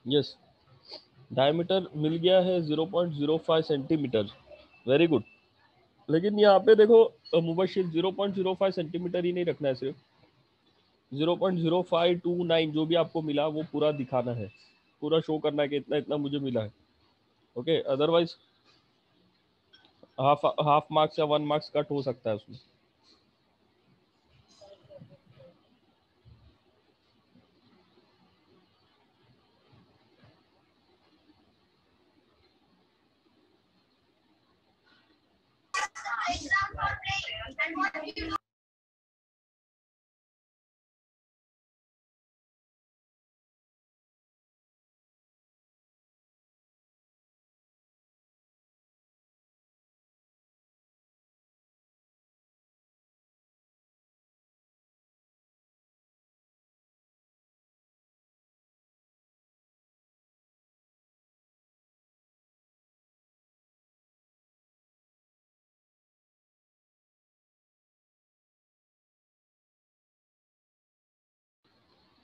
Yes, diameter मिल गया है 0.05 centimetre. Very good. लेकिन यहाँ पे देखो मुबशिर, 0.05 सेंटीमीटर ही नहीं रखना है, सिर्फ 0.0529 जो भी आपको मिला वो पूरा दिखाना है, पूरा शो करना है कि इतना इतना मुझे मिला है। Okay, otherwise half half marks या 1 मार्क्स कट हो सकता है उसमें।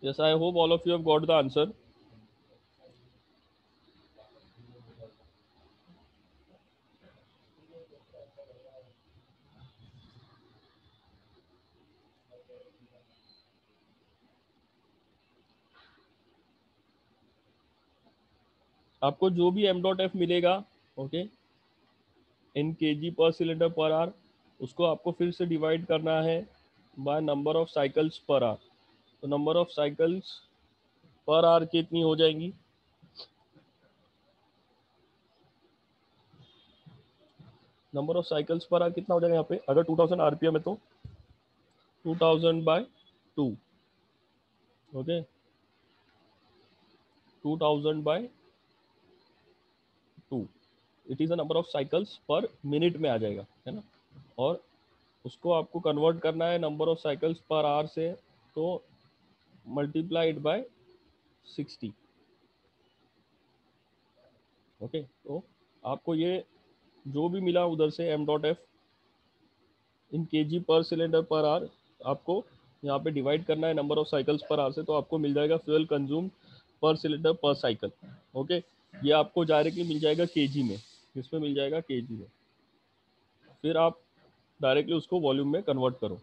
Yes, I hope all of you have got the answer. आपको जो भी एम डॉट एफ मिलेगा, ओके, इन के जी पर सिलेंडर पर आर, उसको आपको फिर से डिवाइड करना है बाय नंबर ऑफ साइकिल्स पर आर। तो नंबर ऑफ साइकिल्स पर आर कितनी हो जाएंगी? नंबर ऑफ साइकिल्स पर आर कितना हो जाएगा यहाँ पे? अगर 2000 आरपीएम है तो 2000/2। Okay, 2000/2, it is a number of cycles पर मिनट में आ जाएगा, है ना। और उसको आपको कन्वर्ट करना है number of cycles per hour से, तो मल्टीप्लाइड बाय 60। ओके, तो आपको ये जो भी मिला उधर से एम डॉट एफ इन के जी पर सिलेंडर पर आर, आपको यहाँ पे डिवाइड करना है नंबर ऑफ साइकिल्स पर आर से, तो आपको मिल जाएगा फ्यूल कंज्यूम पर सिलेंडर पर साइकिल। ओके, ये आपको डायरेक्टली मिल जाएगा केजी में, इसमें मिल जाएगा केजी में। फिर आप डायरेक्टली उसको वॉल्यूम में कन्वर्ट करो।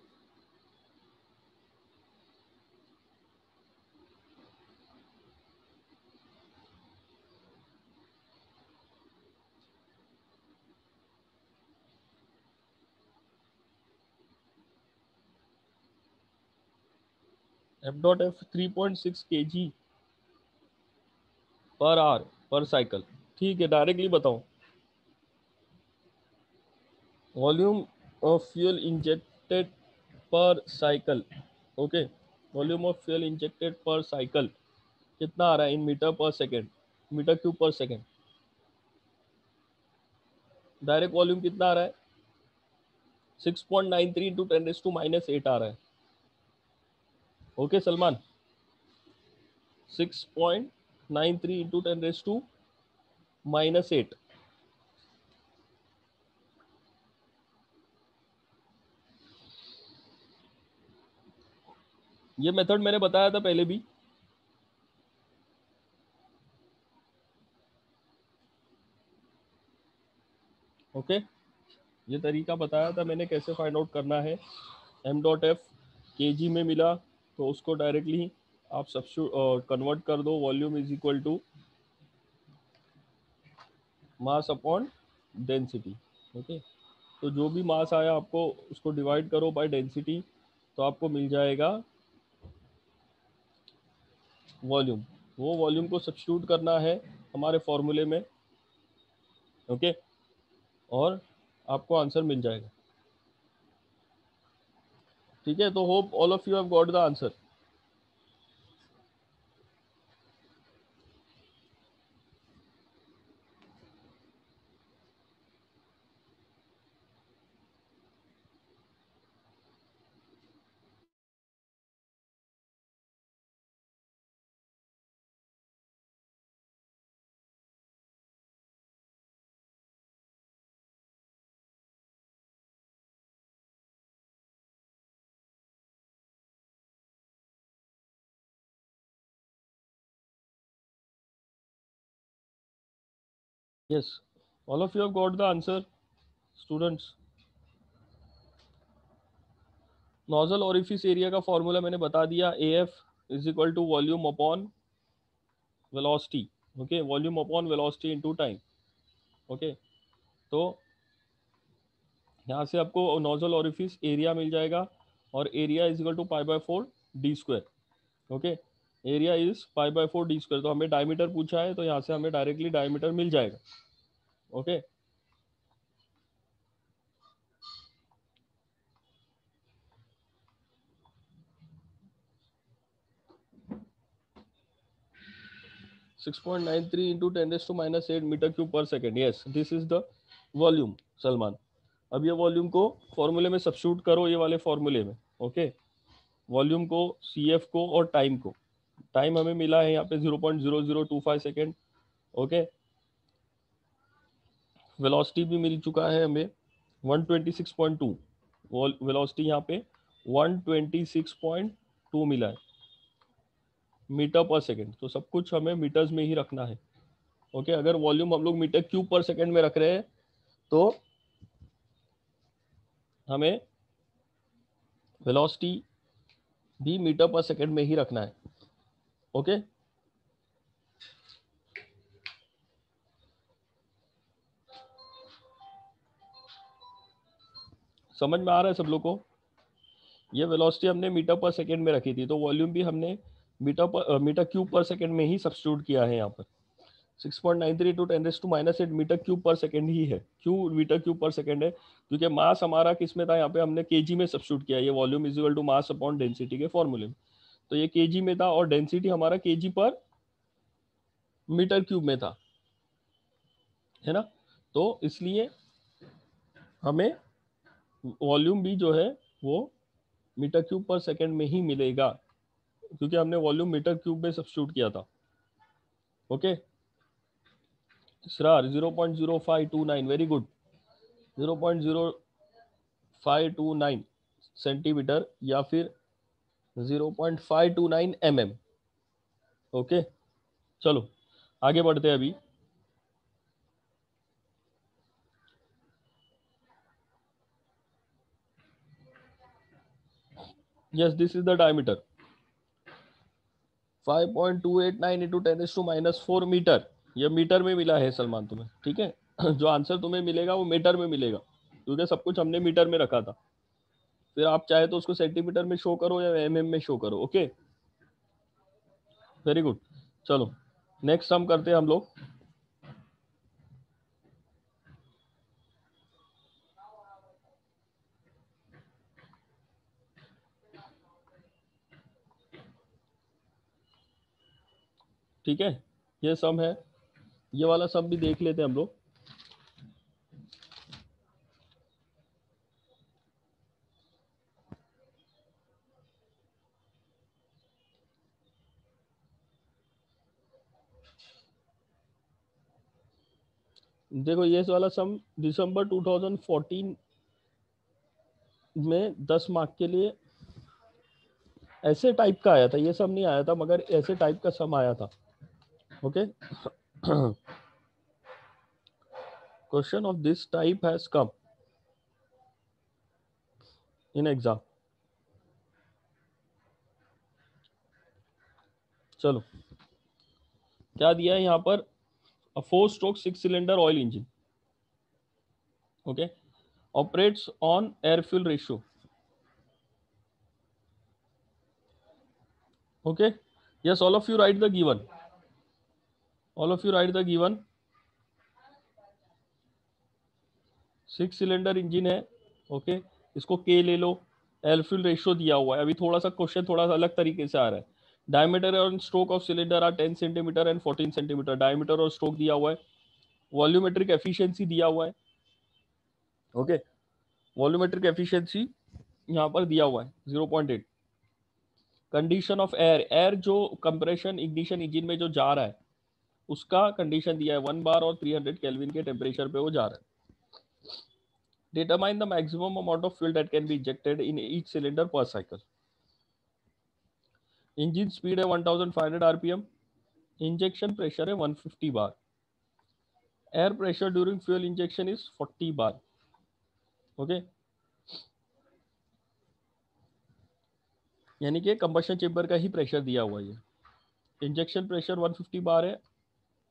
एम डॉट एफ 3.6 के जी पर आर पर साइकिल। ठीक है, डायरेक्टली बताओ। Volume of fuel injected per cycle. Okay, volume of fuel injected per cycle कितना आ रहा है इन मीटर पर सेकेंड, मीटर क्यूब पर सेकेंड? डायरेक्ट वॉल्यूम कितना आ रहा है? 6.93 इंटू 10⁻⁻8 आ रहा है। Okay Salman, 6.93 into 10⁻⁻8। ये मेथड मैंने बताया था पहले भी। ओके, ये तरीका बताया था मैंने कैसे फाइंड आउट करना है। एम डॉट एफ के जी में मिला तो उसको डायरेक्टली आप सब्स्टिट्यूट कन्वर्ट कर दो, volume is equal to mass upon density. Okay, तो जो भी मास आया आपको उसको डिवाइड करो बाय डेंसिटी, तो आपको मिल जाएगा वॉल्यूम। वो वॉल्यूम को सब्स्टिट्यूट करना है हमारे फॉर्मूले में। ओके, और आपको आंसर मिल जाएगा। ठीक है, तो hope all of you have got the answer. Yes, all of you have got the answer, students. Nozzle orifice area का फॉर्मूला मैंने बता दिया, A F is equal to volume upon velocity. Okay, volume upon velocity into time. Okay, तो यहाँ से आपको nozzle orifice area मिल जाएगा, और area is equal to pi by 4 D square. Okay, area is pi by 4 D square. तो हमें diameter पूछा है, तो यहाँ से हमें डायरेक्टली डायमीटर मिल जाएगा. ओके, 6.93 into 10⁻⁸ मीटर क्यूब पर second. Yes, this is the volume, Salman. अब ये वॉल्यूम को फॉर्मूले में सब्स्टिट्यूट करो, ये वाले फॉर्मूले में. ओके, वॉल्यूम को, सी एफ को और टाइम को. टाइम हमें मिला है यहाँ पे 0.0025 सेकेंड. ओके, वेलोसिटी भी मिल चुका है हमें 126.2. वेलोसिटी यहाँ पे 126.2 मिला है मीटर पर सेकेंड. तो सब कुछ हमें मीटर्स में ही रखना है. ओके, अगर वॉल्यूम हम लोग मीटर क्यूब पर सेकेंड में रख रहे हैं, तो हमें वेलोसिटी भी मीटर पर सेकेंड में ही रखना है. ओके, समझ में आ रहा है सब लोग को? ये वेलोसिटी हमने मीटर पर सेकेंड में रखी थी, तो वॉल्यूम भी हमने मीटर क्यूब पर सेकेंड में ही सब्स्टिट्यूट किया है. यहाँ पर 6.93 टू 10⁻⁸ मीटर क्यूब पर सेकेंड ही है. क्यों मीटर क्यूब पर सेकेंड है? क्योंकि मास हमारा किस में था, यहाँ पे हमने केजी में सब्स्टिट्यूट किया. ये volume is equal to mass upon density के फॉर्मूले में. तो ये केजी में था, और डेंसिटी हमारा केजी पर मीटर क्यूब में था, है ना. तो इसलिए हमें वॉल्यूम भी जो है वो मीटर क्यूब पर सेकेंड में ही मिलेगा, क्योंकि हमने वॉल्यूम मीटर क्यूब में सब्स्टिट्यूट किया था. ओके, इसरार 0.0529, वेरी गुड. 0.0529 सेंटीमीटर या फिर 0.529 mm. ओके, चलो आगे बढ़ते हैं अभी. Yes, this is the diameter 5.289 into 10⁻⁴ metre. ये मीटर में मिला है सलमान तुम्हें, ठीक है. जो आंसर तुम्हें मिलेगा वो मीटर में मिलेगा, क्योंकि सब कुछ हमने मीटर में रखा था. फिर आप चाहे तो उसको सेंटीमीटर में शो करो या एमएम में शो करो. Okay, very good. चलो नेक्स्ट सम करते हैं हम लोग. ठीक है, ये सम है, ये वाला सम भी देख लेते हैं हम लोग. देखो, ये वाला सम दिसंबर 2014 में 10 मार्क के लिए ऐसे टाइप का आया था. ये सम नहीं आया था, मगर ऐसे टाइप का सम आया था. Okay, question of this type has come in exam. चलो, क्या दिया है यहाँ पर? 4 stroke 6 cylinder oil engine. Okay, operates on air fuel ratio. Okay, yes, all of you write the given. All of you write the given. 6 cylinder engine है. Okay, इसको के ले लो. एयर फ्यूल रेशियो दिया हुआ है. अभी थोड़ा सा क्वेश्चन थोड़ा सा अलग तरीके से आ रहा है. डायमीटर और stroke of cylinder are 10 centimetre and 14 centimetre. Diameter और स्ट्रोक दिया हुआ है. वॉल्यूमेट्रिक एफिशिएंसी दिया हुआ है. ओके, वॉल्यूमेट्रिक एफिशिएंसी यहाँ पर दिया हुआ है 0.8. कंडीशन ऑफ एयर, एयर जो कंप्रेशन इग्निशन इंजन में जो जा रहा है उसका कंडीशन दिया है 1 बार और 300 केल्विन के टेम्परेचर पे वो जा रहा है. Determine the maximum amount of fuel that can be injected in each cylinder per cycle. Engine speed है 1500 आरपीएम. इंजेक्शन प्रेशर है 150 bar. Air pressure during fuel injection is 40 bar. Okay, यानी कि कंबशन चेम्बर का ही pressure दिया हुआ है. Injection pressure 150 बार है.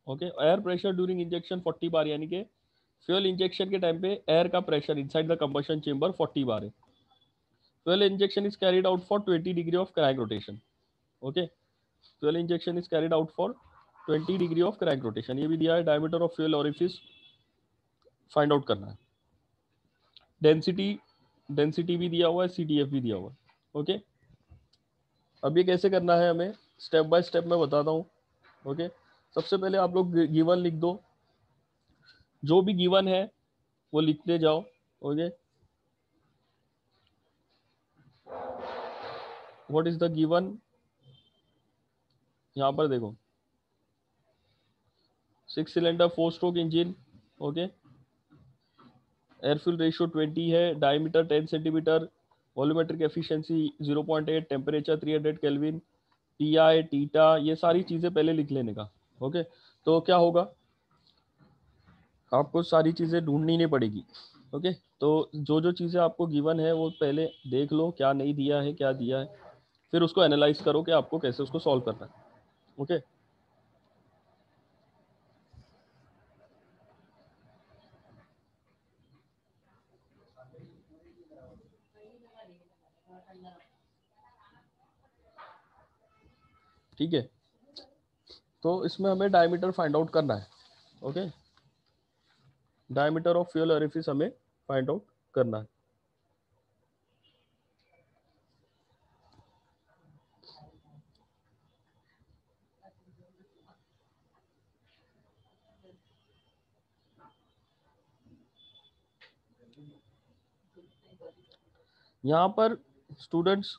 Okay, air pressure during injection 40 बार, यानी कि फ्यूल इंजेक्शन के टाइम पे एयर का pressure inside the combustion chamber 40 बार है. Fuel injection is carried out for 20 degree of crank rotation. Okay, fuel injection is carried out for 20 degree of crank rotation. ये भी दिया है. Diameter of fuel orifice find out करना है. Density density भी दिया हुआ है, CDF भी दिया हुआ है. ओके, अब ये कैसे करना है हमें स्टेप बाय स्टेप मैं बताता हूँ. ओके, सबसे पहले आप लोग गिवन लिख दो. जो भी गिवन है वो लिखते जाओ. Okay, what is the given. यहाँ पर देखो 6 cylinder 4 stroke engine. Okay, air fuel ratio 20 है, diameter 10 centimetre, volumetric efficiency 0.8, temperature 300 kelvin, TI theta, ये सारी चीज़ें पहले लिख लेने का. ओके, तो क्या होगा, आपको सारी चीज़ें ढूंढनी नहीं पड़ेगी. ओके, तो जो जो चीज़ें आपको गिवन है वो पहले देख लो, क्या नहीं दिया है क्या दिया है, फिर उसको एनालाइज करो कि आपको कैसे उसको सॉल्व करना है. ओके, ठीक है. तो इसमें हमें डायमीटर फाइंड आउट करना है. Okay, diameter of fuel orifice हमें फाइंड आउट करना है. यहाँ पर स्टूडेंट्स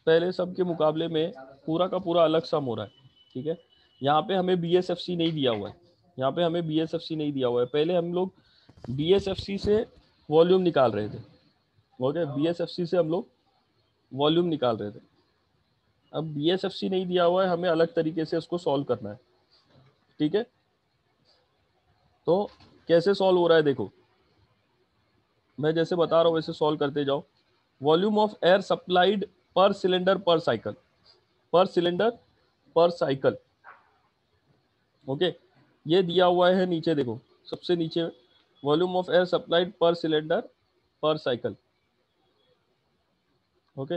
पहले सब के मुकाबले में पूरा का पूरा अलग सम हो रहा है. ठीक है, यहाँ पे हमें BSFC नहीं दिया हुआ है. यहाँ पे हमें BSFC नहीं दिया हुआ है. पहले हम लोग BSFC से वॉल्यूम निकाल रहे थे. ओके, BSFC से हम लोग वॉल्यूम निकाल रहे थे. अब BSFC नहीं दिया हुआ है, हमें अलग तरीके से उसको सॉल्व करना है. ठीक है, तो कैसे सॉल्व हो रहा है देखो, मैं जैसे बता रहा हूँ वैसे सॉल्व करते जाओ. वॉल्यूम ऑफ एयर सप्लाइड पर सिलेंडर पर साइकिल, पर सिलेंडर पर साइकिल. ओके, ये दिया हुआ है नीचे देखो, सबसे नीचे वॉल्यूम ऑफ एयर सप्लाइड पर सिलेंडर पर साइकिल. ओके,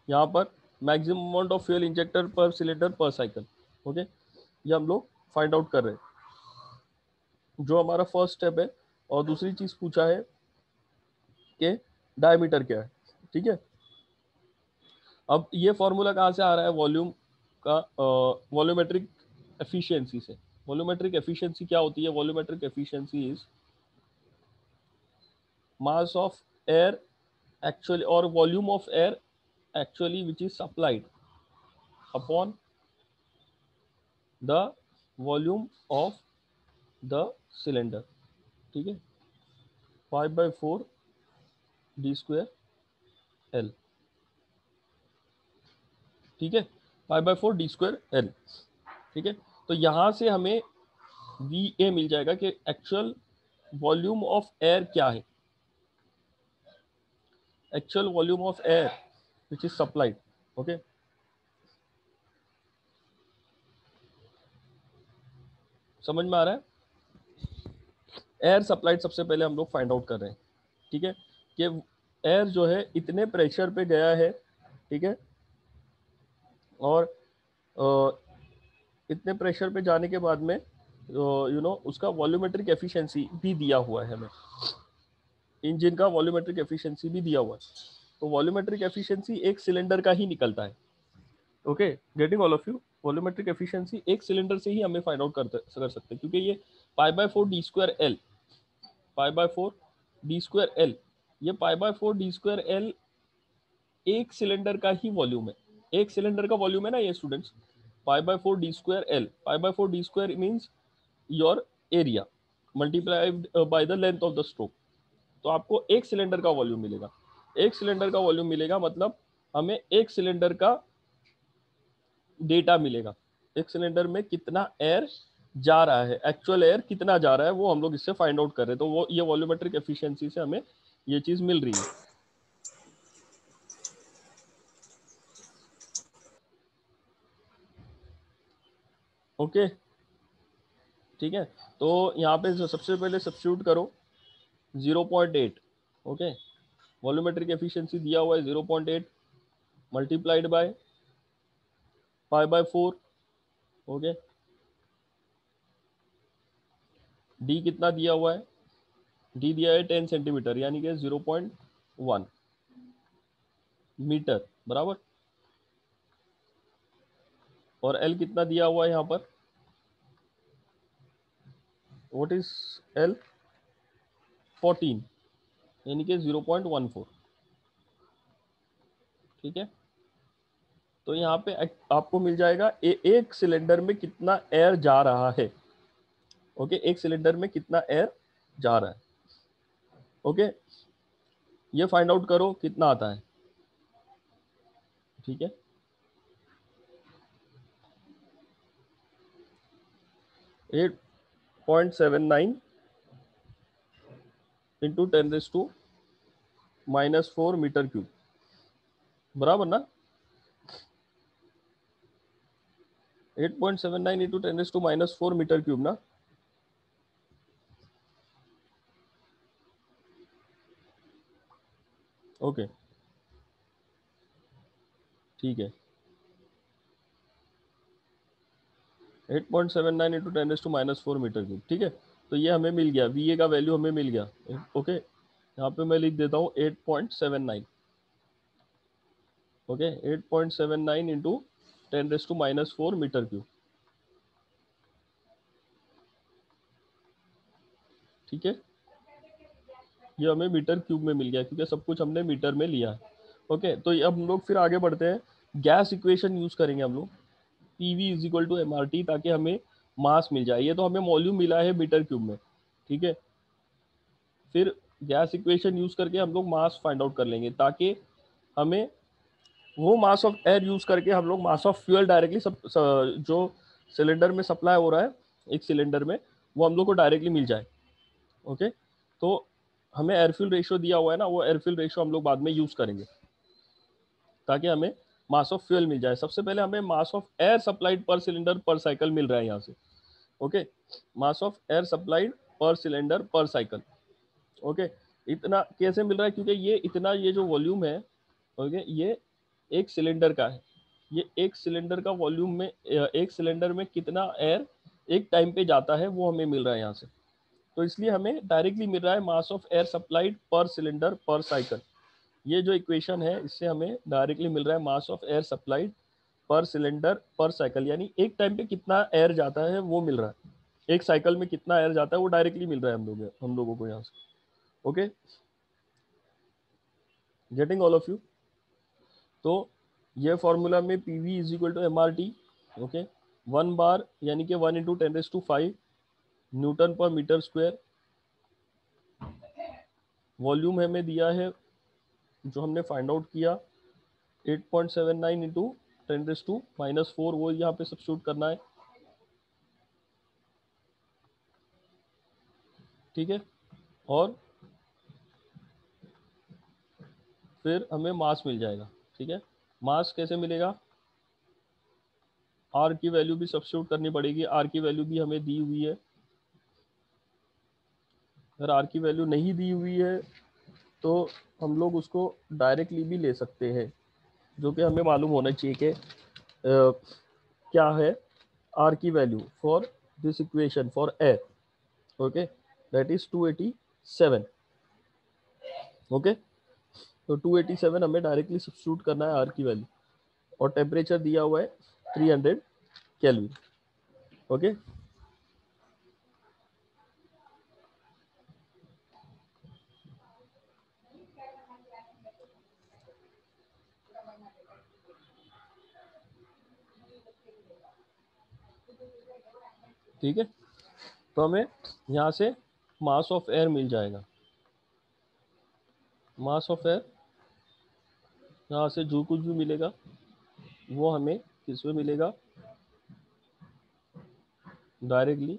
यहाँ पर maximum amount of fuel injector पर सिलेंडर पर साइकिल. ओके, ये हम लोग फाइंड आउट कर रहे हैं, जो हमारा फर्स्ट स्टेप है. और दूसरी चीज पूछा है कि डायमीटर क्या है. ठीक है, अब ये फॉर्मूला कहाँ से आ रहा है वॉल्यूम का, वॉल्यूमेट्रिक एफिशिएंसी से. वॉल्यूमेट्रिक एफिशिएंसी क्या होती है, volumetric efficiency is mass of air actually or volume of air actually which is supplied upon the volume of the cylinder. ठीक है, 5/4 d square L. ठीक है, 5/4 d square L. ठीक है, तो यहां से हमें VA मिल जाएगा कि एक्चुअल वॉल्यूम ऑफ एयर क्या है, actual volume of air which is supplied. Okay, समझ में आ रहा है. एयर सप्लाइड सबसे पहले हम लोग फाइंड आउट कर रहे हैं. ठीक है, कि एयर जो है इतने प्रेशर पे गया है. ठीक है, और इतने प्रेशर पे जाने के बाद में उसका वॉल्यूमेट्रिक एफिशिएंसी भी दिया हुआ है हमें, इंजन का वॉल्यूमेट्रिक एफिशिएंसी भी दिया हुआ है. तो वॉल्यूमेट्रिक एफिशिएंसी एक सिलेंडर का ही निकलता है. Okay, getting all of you. Volumetric efficiency एक सिलेंडर से ही हमें फाइंड आउट कर सकते हैं, क्योंकि ये 5/4 d² L, 5/4 d² L, ये 5/4 d² L एक सिलेंडर का ही वॉल्यूम है. एक सिलेंडर का वॉल्यूम है ना ये students. 5/4 d² L, 5/4 d² means your area multiplied by the length of the stroke. तो आपको एक सिलेंडर का वॉल्यूम मिलेगा. एक सिलेंडर का वॉल्यूम मिलेगा मतलब हमें एक सिलेंडर का डेटा मिलेगा, एक सिलेंडर में कितना एयर जा रहा है, एक्चुअल एयर कितना जा रहा है वो हम लोग इससे फाइंड आउट कर रहे हैं। तो वो ये वॉल्यूमेट्रिक एफिशिएंसी से हमें ये चीज मिल रही है। ओके ठीक है, तो यहाँ पे सबसे पहले सब्स्टिट्यूट करो 0.8। ओके, वॉल्यूमेट्रिक एफिशिएंसी दिया हुआ है 0.8 मल्टीप्लाइड बाय π/4। ओके, डी कितना दिया हुआ है, डी दिया है 10 सेंटीमीटर यानी कि 0.1 मीटर बराबर। और एल कितना दिया हुआ है यहाँ पर, व्हाट इज एल, 14 यानी कि 0.14। ठीक है, तो यहाँ पे आपको मिल जाएगा एक सिलेंडर में कितना एयर जा रहा है। ओके, एक सिलेंडर में कितना एयर जा रहा है। ओके, ये फाइंड आउट करो कितना आता है। ठीक है, 8.79 इंटू 10⁻⁻⁴ मीटर क्यूब बराबर ना। 8.79 इंटू 10⁻⁻⁴ मीटर क्यूब ना। ओके ठीक है, 8.79 इंटू 10⁻⁻⁴ मीटर क्यूब। ठीक है, तो ये हमें मिल गया, वी ए का वैल्यू हमें मिल गया। ओके, यहाँ पे मैं लिख देता हूँ 8.79। Okay, 8.79 into 10⁻⁻⁴ metre cube. ठीक है, ये हमें मीटर क्यूब में मिल गया क्योंकि सब कुछ हमने मीटर में लिया है। ओके, तो अब हम लोग फिर आगे बढ़ते हैं, गैस इक्वेशन यूज करेंगे हम लोग, P V is equal to M R T, ताकि हमें मास मिल जाए। ये तो हमें वॉल्यूम मिला है मीटर क्यूब में। ठीक है, फिर गैस इक्वेशन यूज करके हम लोग मास फाइंड आउट कर लेंगे, ताकि हमें वो मास ऑफ एयर यूज करके हम लोग मास ऑफ फ्यूल डायरेक्टली जो सिलेंडर में सप्लाई हो रहा है एक सिलेंडर में, वो हम लोग को डायरेक्टली मिल जाए। ओके, तो हमें एयरफ्यूल रेशियो दिया हुआ है ना, वो एयरफ्यूल रेशियो हम लोग बाद में यूज करेंगे ताकि हमें मास ऑफ फ्यूल मिल जाए। सबसे पहले हमें मास ऑफ एयर सप्लाइड पर सिलेंडर पर साइकिल मिल रहा है यहाँ से। Okay, mass of air supplied पर सिलेंडर पर साइकिल। ओके, इतना कैसे मिल रहा है, क्योंकि ये इतना, ये जो वॉल्यूम है, ओके, ये एक सिलेंडर का है। ये एक सिलेंडर का वॉल्यूम में, एक सिलेंडर में कितना एयर एक टाइम पे जाता है वो हमें मिल रहा है यहाँ से। तो इसलिए हमें डायरेक्टली मिल रहा है मास ऑफ एयर सप्लाइड पर सिलेंडर पर साइकिल। ये जो इक्वेशन है इससे हमें डायरेक्टली मिल रहा है मास ऑफ एयर सप्लाइड पर सिलेंडर पर साइकिल, यानी एक टाइम पे कितना एयर जाता है वो मिल रहा है। एक साइकिल में कितना एयर जाता है वो डायरेक्टली मिल रहा है हम लोगों को यहाँ से। Okay, getting all of you. तो ये फॉर्मूला में P V is equal to M R T. Okay, 1 bar यानी कि 1 × 10⁵ न्यूटन पर मीटर स्क्वायर। वॉल्यूम हमें दिया है जो हमने फाइंड आउट किया 8.79 इंटू 10⁻⁻⁴, वो यहाँ पे सब्स्टिट्यूट करना है। ठीक है, और फिर हमें मास मिल जाएगा। ठीक है, मास कैसे मिलेगा, आर की वैल्यू भी सब्स्टिट्यूट करनी पड़ेगी। आर की वैल्यू भी हमें दी हुई है। अगर आर की वैल्यू नहीं दी हुई है तो हम लोग उसको डायरेक्टली भी ले सकते हैं, जो कि हमें मालूम होना चाहिए कि क्या है आर की value for this equation for air. Okay, that is 287। Okay, तो 287 हमें डायरेक्टली सब्स्टिट्यूट करना है आर की वैल्यू, और टेम्परेचर दिया हुआ है 300 केल्विन। ओके, ठीक है, तो हमें यहाँ से मास ऑफ एयर मिल जाएगा। मास ऑफ एयर यहाँ से जो कुछ भी मिलेगा वो हमें किस में मिलेगा, डायरेक्टली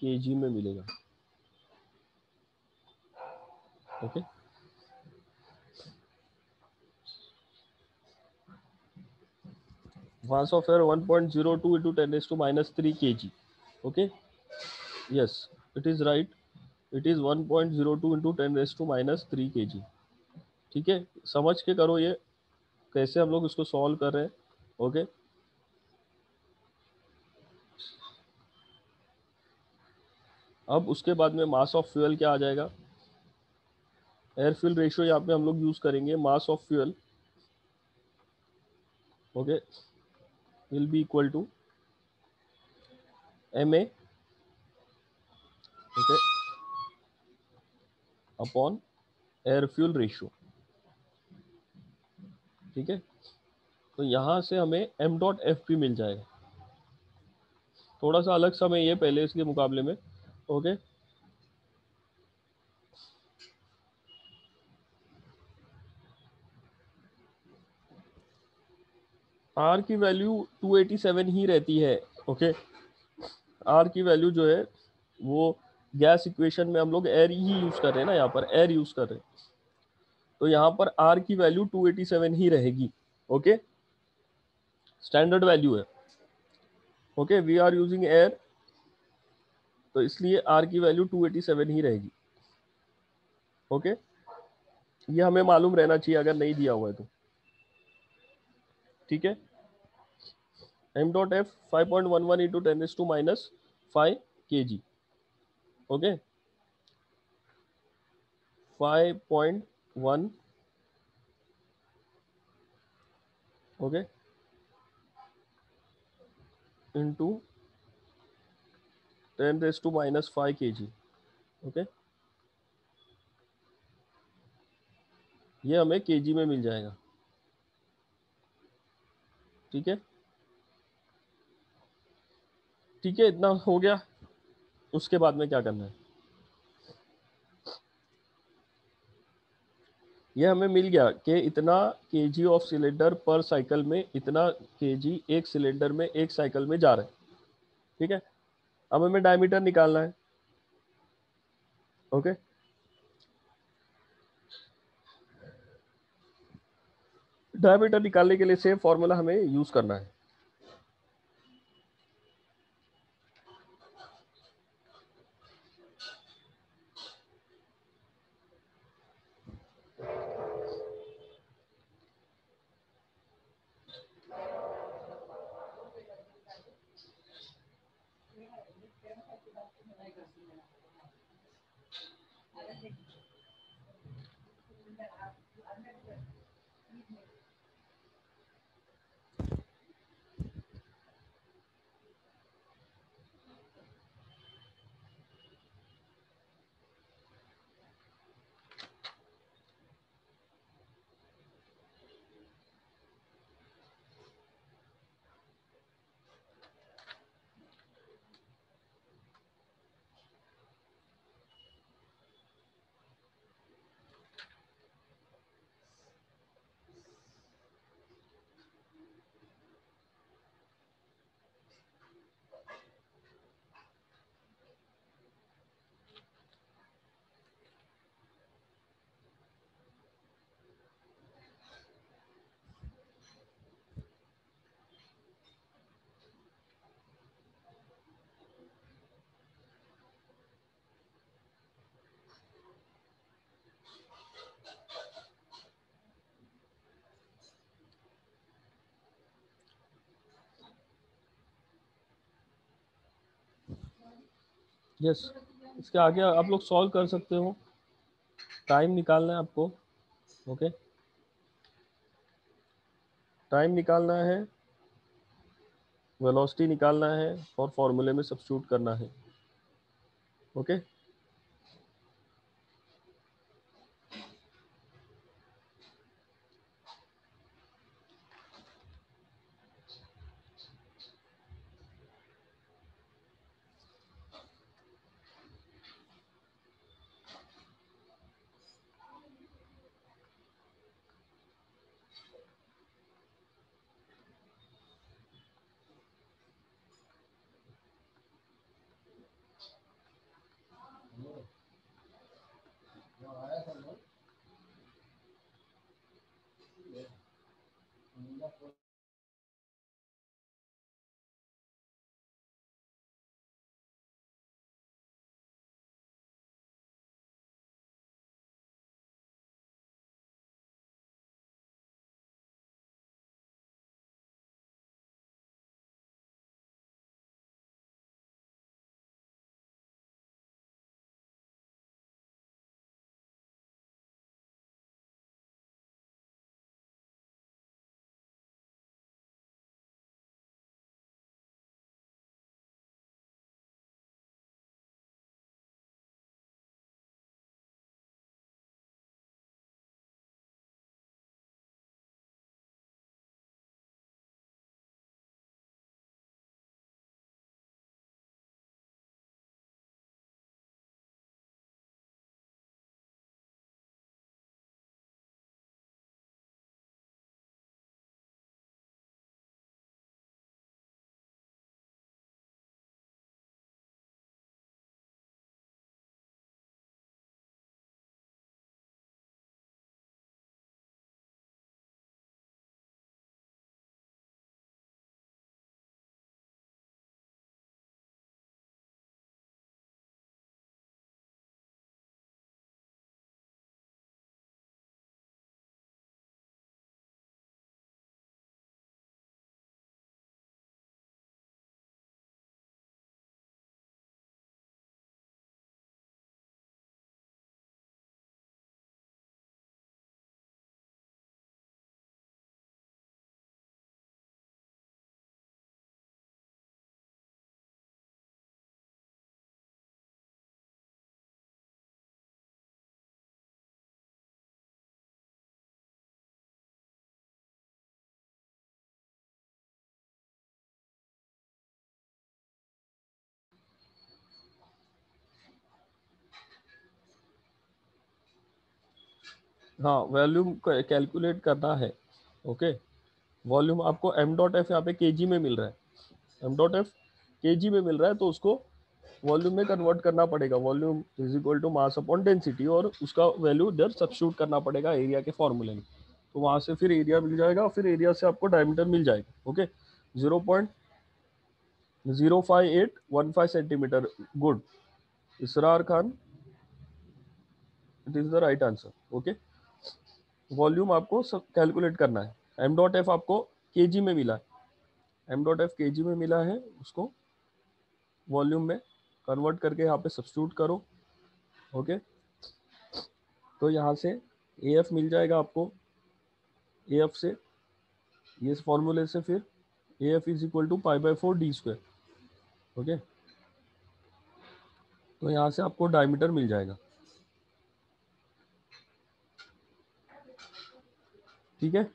केजी में मिलेगा। Okay, mass of air 1.02 into 10 raised to minus 3 kg. Okay, yes, it is right, it is 1.02 into 10 raised to minus 3 kg। ठीक है, समझ के करो ये कैसे हम लोग इसको सॉल्व कर रहे हैं। ओके, अब उसके बाद में मास ऑफ फ्यूल क्या आ जाएगा, एयर फ्यूल रेशियो यहाँ पे हम लोग यूज करेंगे, mass of fuel okay will be equal to ma okay upon air fuel ratio. ठीक है, तो यहाँ से हमें m डॉट एफ भी मिल जाएगा। थोड़ा सा अलग समय ये पहले इसके मुकाबले में। ओके, आर की वैल्यू 287 ही रहती है। ओके, आर की वैल्यू जो है वो गैस इक्वेशन में हम लोग एयर ही यूज कर रहे हैं ना, यहाँ पर एयर यूज कर रहे हैं, तो यहाँ पर आर की वैल्यू 287 ही रहेगी। ओके, स्टैंडर्ड वैल्यू है। Okay, we are using air, तो इसलिए आर की वैल्यू 287 ही रहेगी। ओके, ये हमें मालूम रहना चाहिए अगर नहीं दिया हुआ है तो। ठीक है, m dot F 5.11 into 10⁻⁻5 kg। Okay, 5.1 okay into 10⁻⁻5 kg। Okay, ये हमें केजी में मिल जाएगा। ठीक है, ठीक है, इतना हो गया। उसके बाद में क्या करना है, ये हमें मिल गया कि इतना KG of cylinder per cycle में, इतना केजी एक सिलेंडर में एक साइकिल में जा रहा है। ठीक है, अब हमें डायमीटर निकालना है। ओके, डायमीटर निकालने के लिए सेम फॉर्मूला हमें यूज करना है। यस, इसके आगे आप लोग सॉल्व कर सकते हो। टाइम निकालना है आपको। ओके, टाइम निकालना है, वेलोसिटी निकालना है और फॉर्मूले में सब्स्टिट्यूट करना है। ओके, हाँ, वॉल्यूम कैलकुलेट करना है। ओके, वॉल्यूम आपको एम डॉट एफ यहाँ पे केजी में मिल रहा है, एम डॉट एफ केजी में मिल रहा है, तो उसको वॉल्यूम में कन्वर्ट करना पड़ेगा। Volume is equal to mass upon density, और उसका वैल्यू इधर सब्स्टिट्यूट करना पड़ेगा एरिया के फॉर्मूले में। तो वहां से फिर एरिया मिल जाएगा, फिर एरिया से आपको डायमीटर मिल जाएगा। Okay, 0.05815 centimetre. Good, Israr Khan, it is the right answer. Okay, volume आपको सब कैलकुलेट करना है। एम डॉट एफ आपको केजी में मिला है, एम डॉट एफ केजी में मिला है, उसको वॉल्यूम में कन्वर्ट करके यहाँ पे सब्स्टिट्यूट करो। ओके, तो यहाँ से ए एफ मिल जाएगा आपको। ए एफ से, ये फॉर्मूले से फिर A F is equal to pi by 4 d²। Okay, तो यहाँ से आपको डायमीटर मिल जाएगा। ठीक है,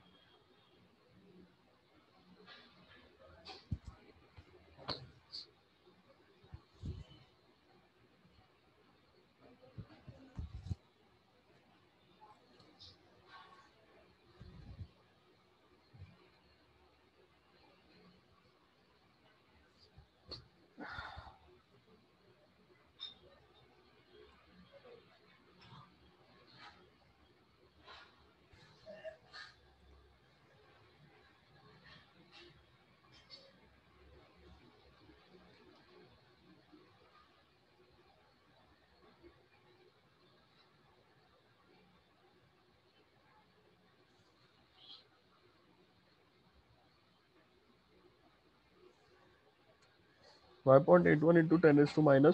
-5.81 into 10⁻⁴,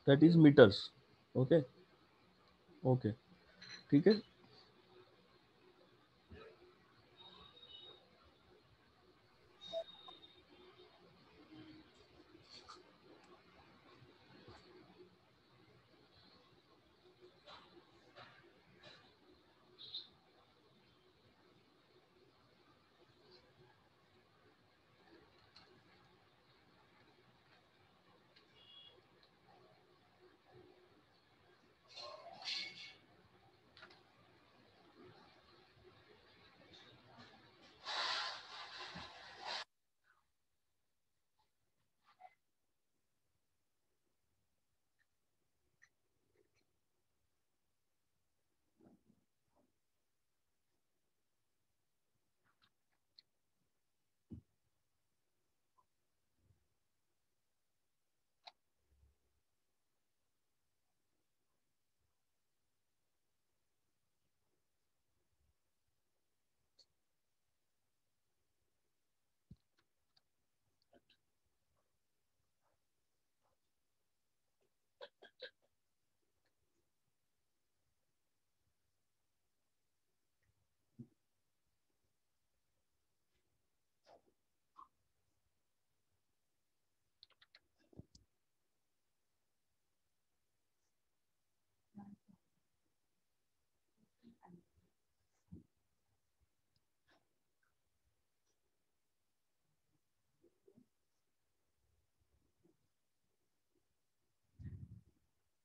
that is metres. Okay, okay, ठीक है।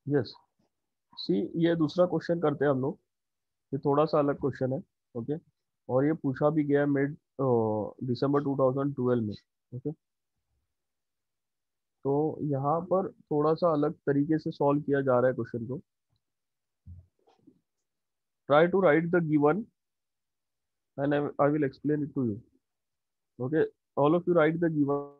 यस, सी ये दूसरा क्वेश्चन करते हैं हम लोग। ये थोड़ा सा अलग क्वेश्चन है। ओके, और ये पूछा भी गया मिड दिसंबर 2012 में। ओके, तो यहाँ पर थोड़ा सा अलग तरीके से सॉल्व किया जा रहा है क्वेश्चन को। Try to write the given and I will explain it to you. Okay, all of you write the given.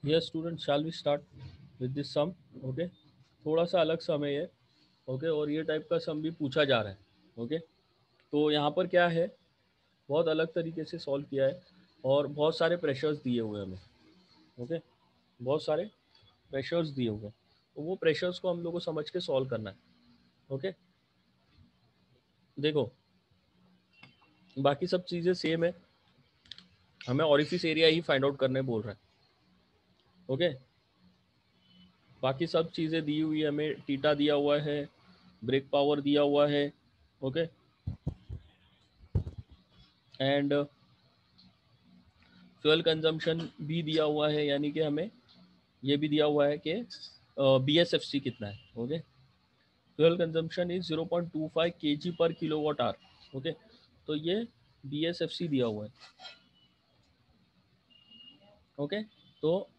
Yes student, shall we start with this sum. Okay, थोड़ा सा अलग सम है ये। ओके, और ये टाइप का सम भी पूछा जा रहा है। ओके, तो यहाँ पर क्या है, बहुत अलग तरीके से सॉल्व किया है और बहुत सारे प्रेशर्स दिए हुए हैं हमें। ओके, बहुत सारे प्रेशर्स दिए हुए हैं, तो वो प्रेशर्स को हम लोग को समझ के सॉल्व करना है। ओके, देखो बाकी सब चीज़ें सेम है, हमें ऑरिफिस एरिया ही फाइंड आउट करने बोल रहा है। ओके, बाकी सब चीज़ें दी हुई है हमें, टीटा दिया हुआ है, ब्रेक पावर दिया हुआ है। ओके, एंड फ्यूल कंजम्पशन भी दिया हुआ है, यानी कि हमें ये भी दिया हुआ है कि बी एस एफ सी कितना है। Okay, fuel consumption is 0.25 kg पर किलोवाट आवर। ओके, तो ये बी एस एफ सी दिया हुआ है। ओके, तो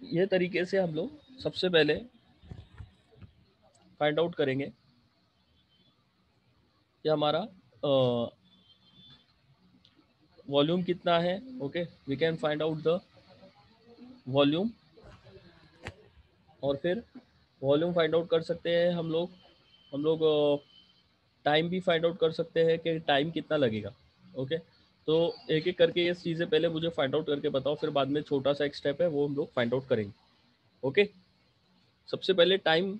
ये तरीके से हम लोग सबसे पहले फाइंड आउट करेंगे कि हमारा वॉल्यूम कितना है। Okay, we can find out the volume, और फिर वॉल्यूम फाइंड आउट कर सकते हैं हम लोग टाइम भी फाइंड आउट कर सकते हैं कि टाइम कितना लगेगा। ओके, तो एक एक करके ये चीज़ें पहले मुझे फाइंड आउट करके बताओ, फिर बाद में छोटा सा एक स्टेप है वो हम लोग फाइंड आउट करेंगे। ओके, सबसे पहले टाइम,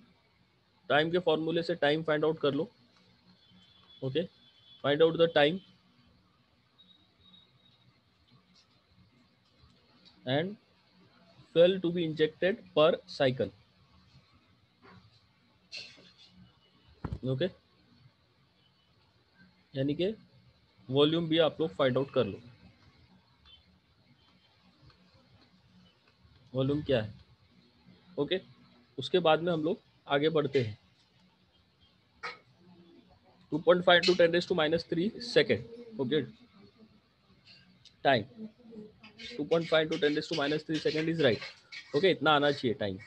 टाइम के फॉर्मूले से टाइम फाइंड आउट कर लो। Okay, find out the time and fuel to be injected per cycle. Okay, यानी कि वॉल्यूम भी आप लोग फाइंड आउट कर लो, वॉल्यूम क्या है। ओके, उसके बाद में हम लोग आगे बढ़ते हैं। 2.5 to 10⁻³ second. Okay, time 2.5 to 10⁻³ second is right. Okay, इतना आना चाहिए time.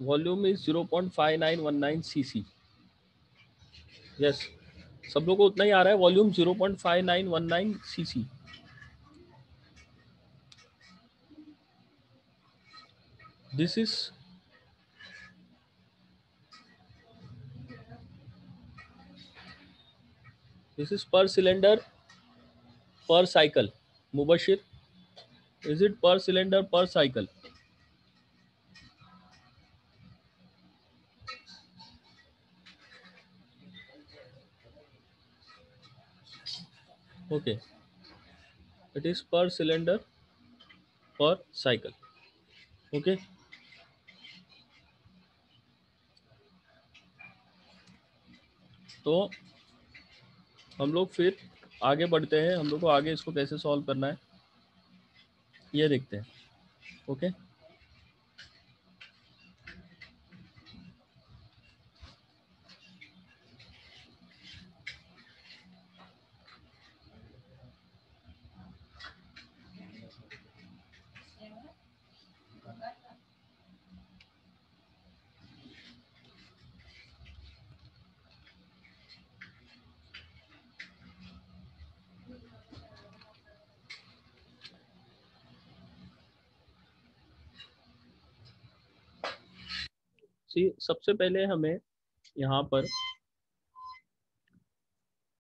Volume is 0.5919 cc. Yes, सब लोग को उतना ही आ रहा है. Volume 0.5919 cc. This is per cylinder per cycle. Mubashir, is it per cylinder per cycle? Okay, it is per cylinder per cycle. Okay, तो हम लोग फिर आगे बढ़ते हैं. हम लोग को आगे इसको कैसे सॉल्व करना है ये देखते हैं. ओके, सी सबसे पहले हमें यहाँ पर